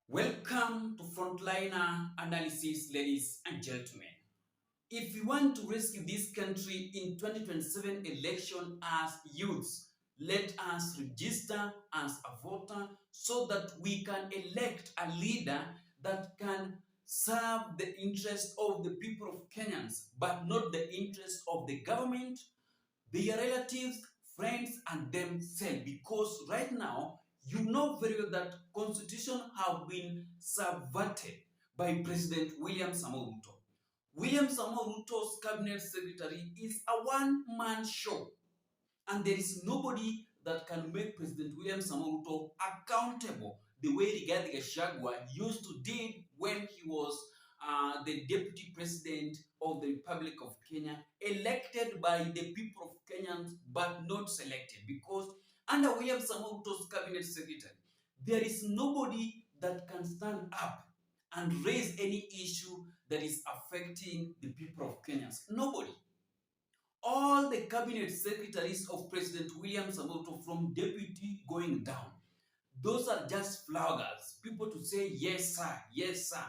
Welcome to Frontliner Analysis, ladies and gentlemen. If we want to rescue this country in 2027 election as youths, let us register as a voter so that we can elect a leader that can serve the interest of the people of Kenyans, but not the interest of the government, their relatives, friends, and themselves. Because right now, you know very well that constitution have been subverted by President William Samoei Ruto. William Samoei Ruto's cabinet secretary is a one-man show, and there is nobody that can make President William Samoei Ruto accountable the way Rigathi Gachagua used to did when he was the deputy president of the Republic of Kenya, elected by the people of Kenyans but not selected. Because under William Samoei Ruto's cabinet secretary, there is nobody that can stand up and raise any issue that is affecting the people of Kenyans. Nobody. All the cabinet secretaries of President William Samoei Ruto, from deputy going down, those are just floggers, people to say yes sir,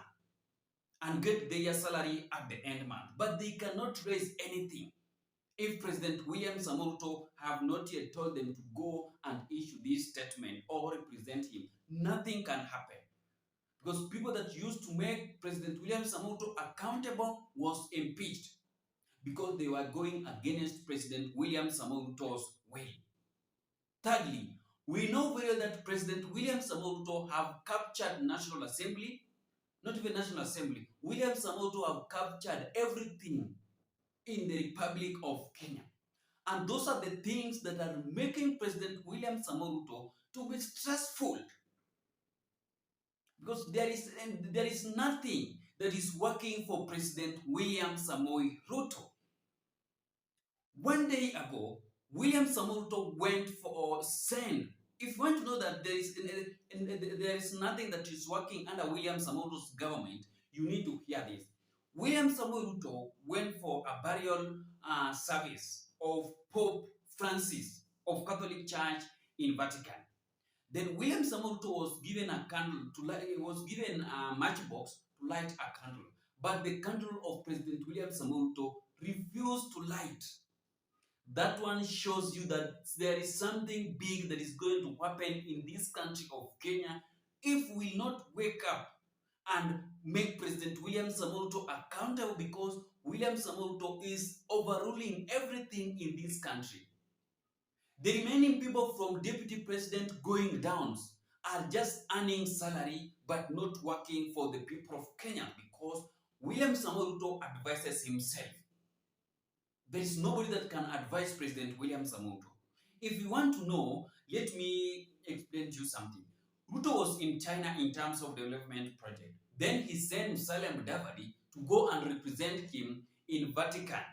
and get their salary at the end month. But they cannot raise anything if President William Samoei Ruto have not yet told them to go and issue this statement or represent him. Nothing can happen. Because people that used to make President William Samoei Ruto accountable was impeached because they were going against President William Samoei Ruto's will. Thirdly, we know very well that President William Samoei Ruto have captured National Assembly, not even National Assembly. William Samoei Ruto have captured everything in the Republic of Kenya. And those are the things that are making President William Samoei Ruto to be stressful. Because there is nothing that is working for President William Samoei Ruto. One day ago, William Samoei Ruto went for send. If you want to know that there is nothing that is working under William Samoei Ruto's government, you need to hear this. William Samoei Ruto went for a burial service of Pope Francis of Catholic Church in Vatican. Then William Samoei Ruto was given a candle to light. He was given a matchbox to light a candle, but the candle of President William Samoei Ruto refused to light. That one shows you that there is something big that is going to happen in this country of Kenya if we not wake up and make President William Samoei Ruto accountable, because William Samoei Ruto is overruling everything in this country. The remaining people from deputy president going down are just earning salary but not working for the people of Kenya, because William Samoei Ruto advises himself. There is nobody that can advise President William Samoei Ruto. If you want to know, let me explain to you something. Ruto was in China in terms of development project. Then he sent Musalia Mudavadi to go and represent him in Vatican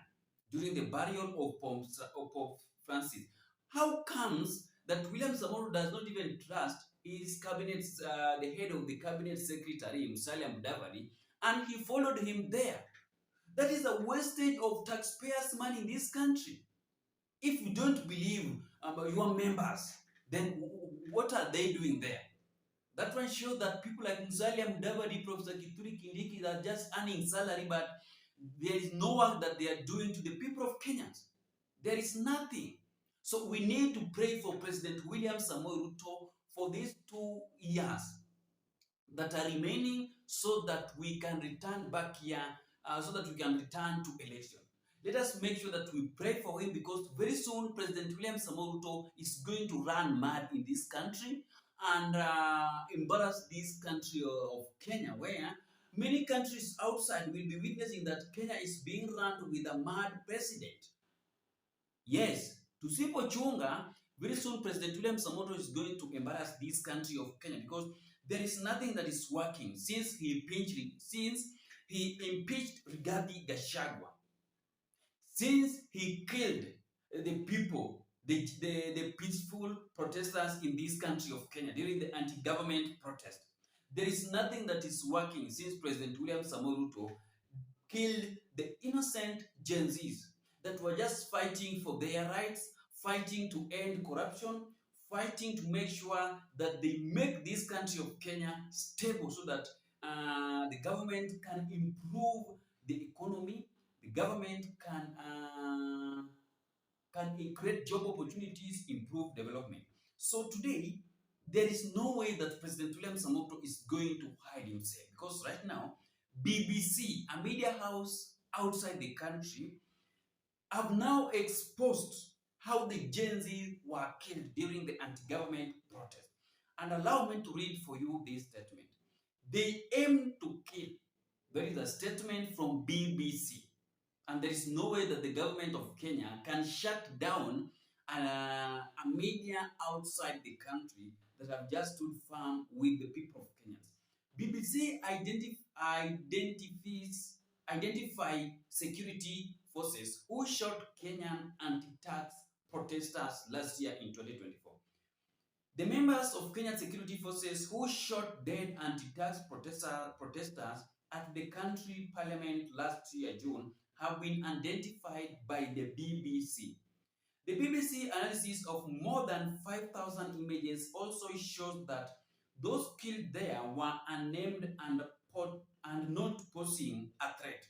during the burial of Pope Francis. How comes that William Samoei Ruto does not even trust his cabinet, the head of the cabinet secretary, Musalia Mudavadi, and he followed him there? That is a wastage of taxpayers' money in this country. If you don't believe your members, then what are they doing there? That one shows that people like Musalia Mudavadi, Professor Kithure Kindiki are just earning salary, but there is no work that they are doing to the people of Kenya. There is nothing. So we need to pray for President William Samoei Ruto for these 2 years that are remaining, so that we can return back here, so that we can return to election. Let us make sure that we pray for him, because very soon President William Samoei Ruto is going to run mad in this country and embarrass this country of Kenya, where many countries outside will be witnessing that Kenya is being run with a mad president. Yes, tusipochunga, very soon President William Samoei Ruto is going to embarrass this country of Kenya, because there is nothing that is working since he impeached Rigathi Gachagua, since he killed the people, the peaceful protesters in this country of Kenya during the anti-government protest. There is nothing that is working since President William Samoei Ruto killed the innocent Gen Zs that were just fighting for their rights, fighting to end corruption, fighting to make sure that they make this country of Kenya stable so that the government can improve the economy, the government can create job opportunities, improve development. So today, there is no way that President William Samoto is going to hide himself because right now, BBC, a media house outside the country, have now exposed how the Gen Z were killed during the anti-government protest. And allow me to read for you this statement. They aim to kill. There is a statement from BBC. And there is no way that the government of Kenya can shut down a media outside the country that have just stood firm with the people of Kenya. BBC identify security forces who shot Kenyan anti-tax protesters last year in 2024. The members of Kenyan security forces who shot dead anti-tax protesters at the country parliament last year, June, have been identified by the BBC. The BBC analysis of more than 5,000 images also shows that those killed there were unnamed and not posing a threat.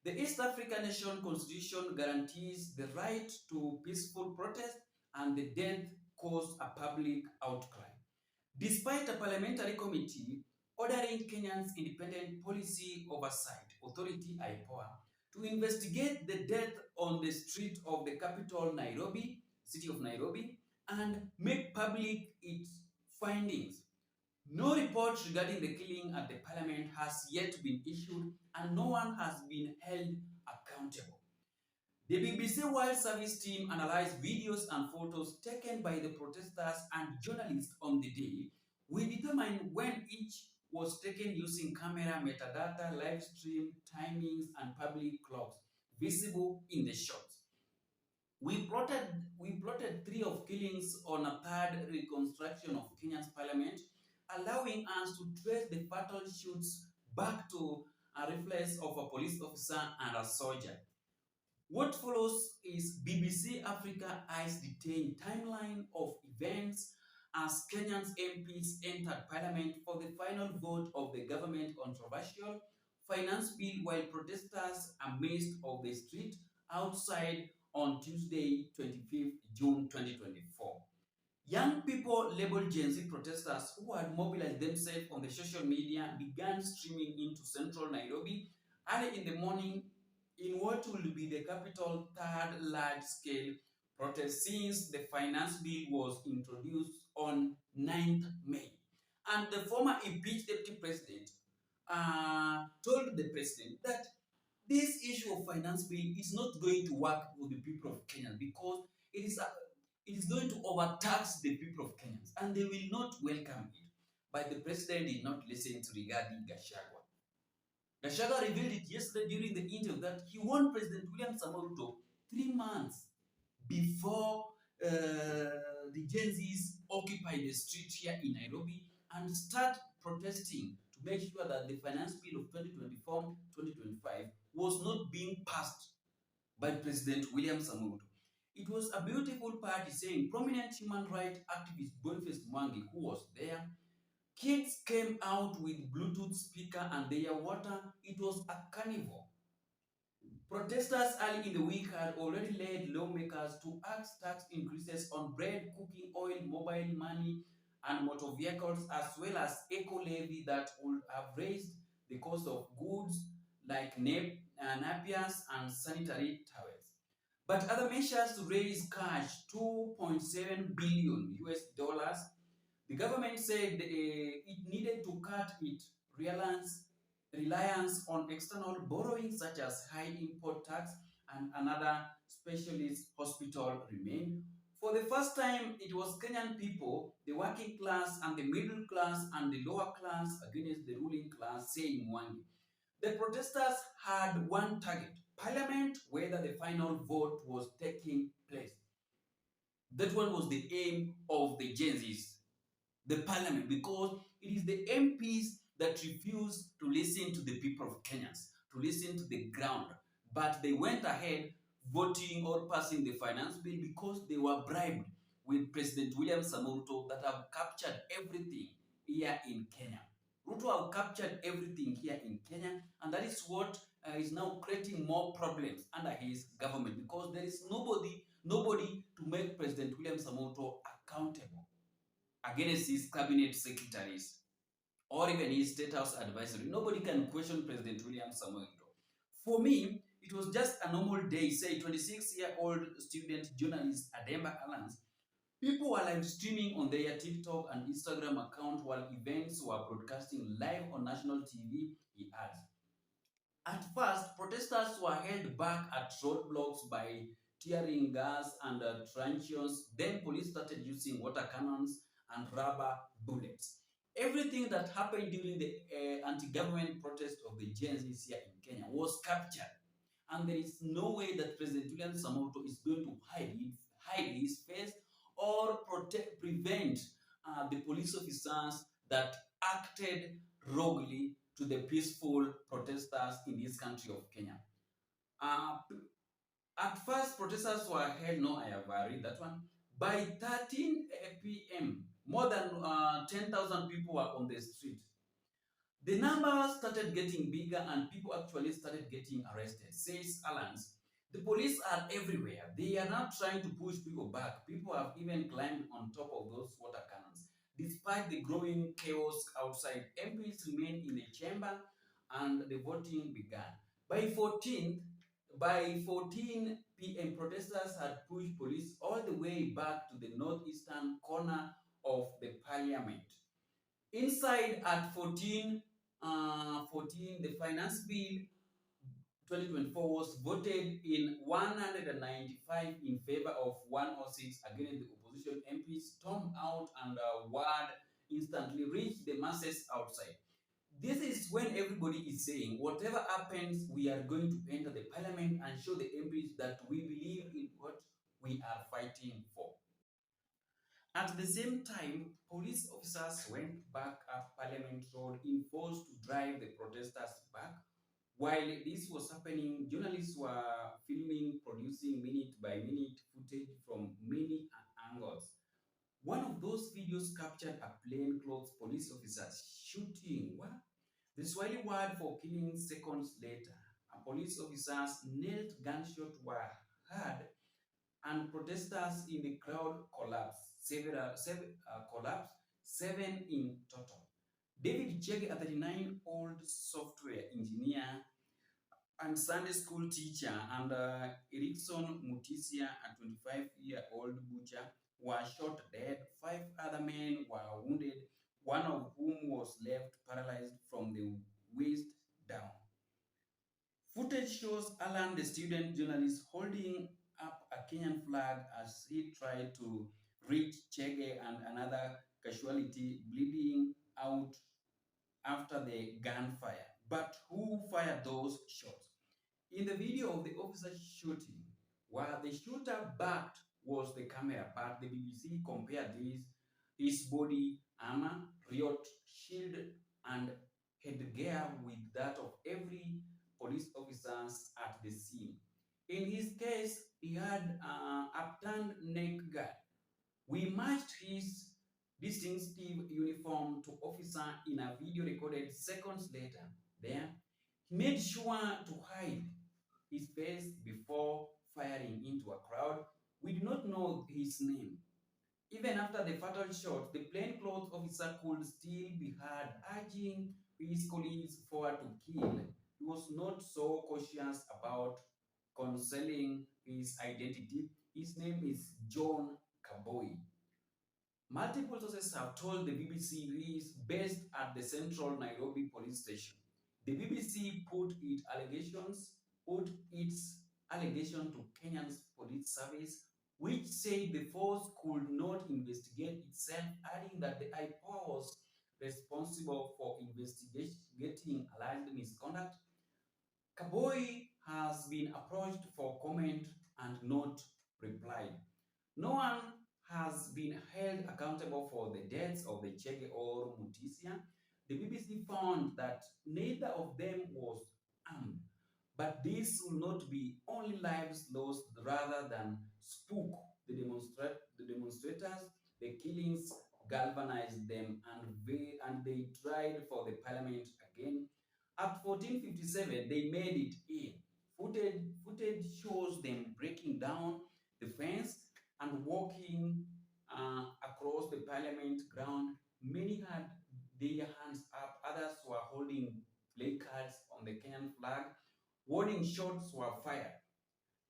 The East African nation constitution guarantees the right to peaceful protest, and the death caused a public outcry. Despite a parliamentary committee ordering Kenya's Independent Policy Oversight Authority (IPOA) to investigate the death on the street of the capital Nairobi, city of Nairobi, and make public its findings. No report regarding the killing at the parliament has yet been issued, and no one has been held accountable. The BBC World Service team analyzed videos and photos taken by the protesters and journalists on the day. We determined when each was taken using camera metadata, live stream, timings, and public clocks visible in the shots. We plotted three of killings on a third reconstruction of Kenya's parliament, allowing us to trace the fatal shoots back to a reflex of a police officer and a soldier. What follows is BBC Africa Eyes detailed timeline of events as Kenyan's MPs entered parliament for the final vote of the government controversial finance bill while protesters amazed of the street outside on Tuesday, 25th June 2024. Young people labeled Gen Z protesters who had mobilized themselves on the social media began streaming into central Nairobi early in the morning in what will be the capital third large-scale protest since the finance bill was introduced on 9th May. And the former impeached deputy president told the president that this issue of finance bill is not going to work with the people of Kenya because it is going to overtax the people of Kenya and they will not welcome it. But the president did not listen to Rigathi Gachagua. Gachagua revealed it yesterday during the interview that he warned President William Samoei 3 months before the Gen Zs occupy the street here in Nairobi and start protesting to make sure that the finance bill of 2024-2025 was not being passed by President William Samoei. It was a beautiful party, saying prominent human rights activist Boniface Mwangi, who was there. Kids came out with Bluetooth speaker and their water. It was a carnival. Protesters early in the week had already led lawmakers to ask tax increases on bread, cooking oil, mobile money, and motor vehicles, as well as eco-levy that would have raised the cost of goods like nappiers and sanitary towels. But other measures to raise cash, 2.7 billion US dollars. The government said it needed to cut its reliance on external borrowing such as high import tax and another specialist hospital remained. For the first time, it was Kenyan people, the working class and the middle class and the lower class against the ruling class, saying Mwangi. The protesters had one target, parliament, whether the final vote was taking place. That one was the aim of the Gen Zs, the parliament, because it is the MPs that refuse to listen to the people of Kenya, to listen to the ground. But they went ahead voting or passing the finance bill because they were bribed with President William Samoei that have captured everything here in Kenya. Ruto have captured everything here in Kenya, and that is what is now creating more problems under his government because there is nobody to make President William Samoei accountable against his cabinet secretaries or even his state house advisory. Nobody can question President William Samoei. For me, it was just a normal day. Say 26-year-old student journalist Ademba Alans. People were live streaming on their TikTok and Instagram account while events were broadcasting live on national TV, he adds. At first, protesters were held back at roadblocks by tearing gas and truncheons. Then police started using water cannons and rubber bullets. Everything that happened during the anti-government protest of the Gen Zs here in Kenya was captured. And there is no way that President William Samoei is going to hide his face or prevent the police officers that acted roguely to the peaceful protesters in this country of Kenya. Uh, at first, protesters were held, no, I have read that one. By 13 p.m., more than 10,000 people were on the street. The numbers started getting bigger and people actually started getting arrested, says Alans. The police are everywhere. They are not trying to push people back. People have even climbed on top of those water cannons. Despite the growing chaos outside, MPs remained in the chamber and the voting began. By 14 p.m., protesters had pushed police all the way back to the northeastern corner of the parliament. Inside at 14, the finance bill 2024 was voted in 195 in favor of 106 against the opposition MPs stormed out and word instantly reached the masses outside. This is when everybody is saying, whatever happens, we are going to enter the parliament and show the MPs that we believe in what we are fighting for. At the same time, police officers went back up Parliament Road in force to drive the protesters back. While this was happening, journalists were filming, producing minute by minute footage from many angles. One of those videos captured a plainclothes police officer shooting. What? The Swahili word for killing seconds later. A police officer's nailed gunshot were heard and protesters in the crowd collapsed. Seven in total. David Chege, a 39-old software engineer and Sunday school teacher, and Erickson Mutisia, a 25-year-old butcher, were shot dead. 5 other men were wounded, one of whom was left paralyzed from the waist down. Footage shows Alan, the student journalist, holding up a Kenyan flag as he tried to reach Chege and another casualty bleeding out after the gunfire. But who fired those shots? In the video of the officer shooting, while the shooter backed was the camera, but the BBC compared his body armor, riot shield, and headgear with that of every police officers at the scene. In his case, he had an upturned neck guard. We matched his distinctive uniform to officer in a video recorded seconds later. There, he made sure to hide his face before firing into a crowd. We do not know his name. Even after the fatal shot, the plainclothes officer could still be heard urging his colleagues forward to kill. He was not so cautious about concealing his identity. His name is John Kaboi. Multiple sources have told the BBC he is based at the central Nairobi police station. The BBC put its allegation to Kenya's police service, which said the force could not investigate itself, adding that the IPOA was responsible for investigating alleged misconduct. Kaboi has been approached for comment and not replied. No one has been held accountable for the deaths of the Chege or Mutisia. The BBC found that neither of them was armed. But this will not be only lives lost rather than spook the demonstrators, the killings galvanized them, and they tried for the parliament again. At 1457, they made it in. Footage shows them breaking down the fence and walking across the parliament ground. Many had their hands up, others were holding placards on the Kenyan flag. Warning shots were fired.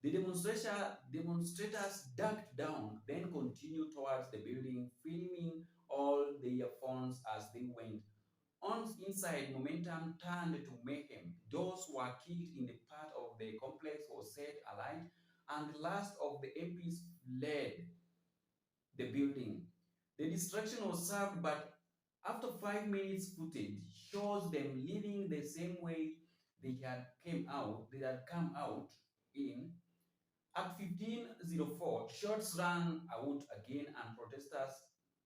The demonstrators ducked down, then continued towards the building, filming all their phones as they went. On inside, momentum turned to mayhem. Those who were killed in the part of the complex was set alight, and the last of the MPs fled the building. The distraction was served, but after 5 minutes, footage shows them leaving the same way they had come out in. At 1504, shots rang out again and protesters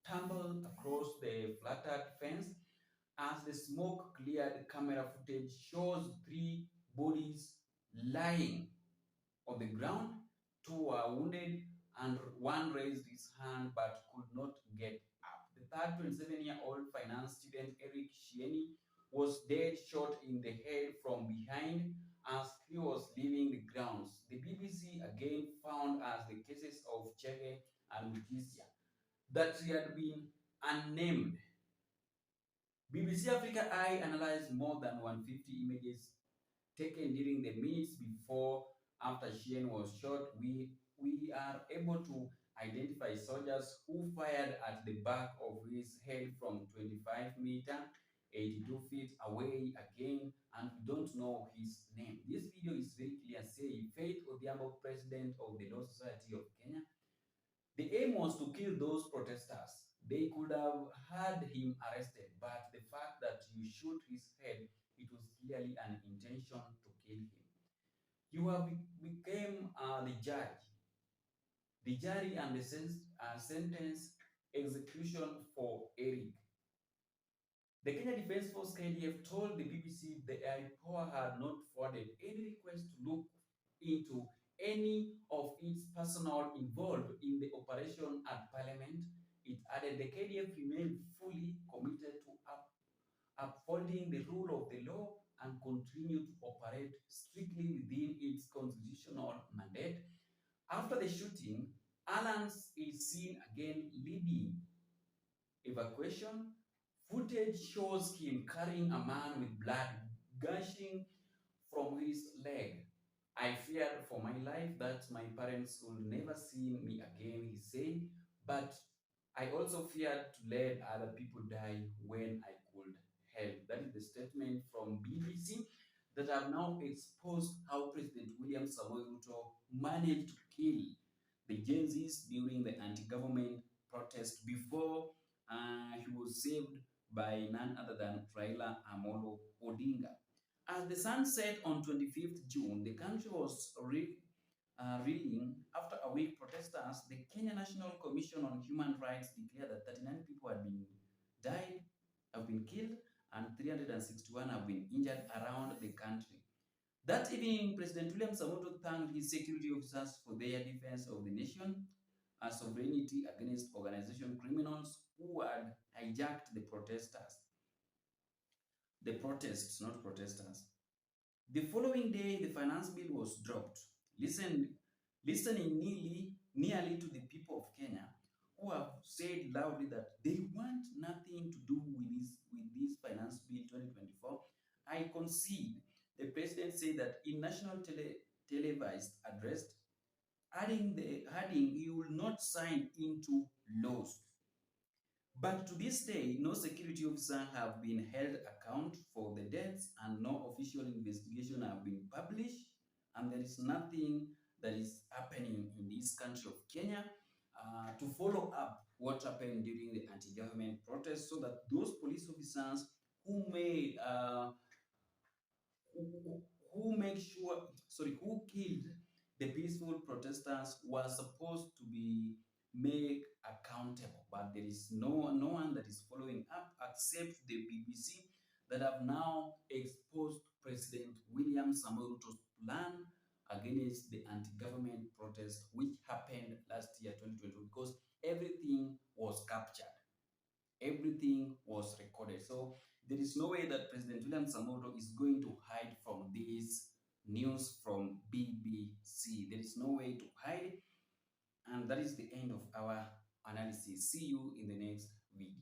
tumbled across the flattered fence. As the smoke cleared, camera footage shows 3 bodies lying on the ground. 2 were wounded and one raised his hand but could not get up. The third 27-year-old finance student, Eric Shieni, was dead, shot in the head from behind as he was leaving the grounds. The BBC again found as the cases of Chege and Mutisia that he had been unnamed. BBC Africa Eye analyzed more than 150 images taken during the minutes before after Sheehan was shot. We are able to identify soldiers who fired at the back of his head from 25 meters, 82 feet away again, and we don't know his name. This video is very clear saying Faith Odhiambo, president of the Law Society of Kenya. The aim was to kill those protesters. They could have had him arrested, but the fact that you shoot his head, it was clearly an intention to kill him. You have became the judge. The jury and the sentence execution for Eric. The Kenya Defense Force KDF told the BBC the IPOA had not forwarded any request to look into any of its personnel involved in the operation at Parliament. It added the KDF remained fully committed to upholding the rule of the law and continue to operate strictly within its constitutional mandate. After the shooting, Alan is seen again leading evacuation. Footage shows him carrying a man with blood gushing from his leg. I feared for my life that my parents would never see me again, he said, but I also feared to let other people die when I could help. That is the statement from BBC that have now exposed how President William Samoei Ruto managed to kill the Gen Zs during the anti-government protest before he was saved by none other than Raila Amolo Odinga. As the sun set on 25th June, the country was reeling. After a week, protesters, the Kenya National Commission on Human Rights declared that 39 people have been killed, and 361 have been injured around the country. That evening, President William Samoei thanked his security officers for their defense of the nation, a sovereignty against organization criminals who had hijacked the protesters. The protests, not protesters. The following day, the finance bill was dropped. Listening nearly to the people of Kenya who have said loudly that they want nothing to do with this finance bill 2024. I concede. The president said that in national televised address, adding he will not sign into laws. But to this day, no security officer have been held account for the deaths and no official investigation have been published, and there is nothing that is happening in this country of Kenya to follow up what happened during the anti-government protests, so that those police officers who made who killed the peaceful protesters were supposed to be made accountable, but there is no one that is following up except the BBC that have now exposed President William Samoei Ruto's plan against the anti-government protest which happened last year, 2022, because everything was captured, everything was recorded. So there is no way that President William Samoto is going to hide from this news from BBC. There is no way to hide, and that is the end of our analysis. See you in the next video.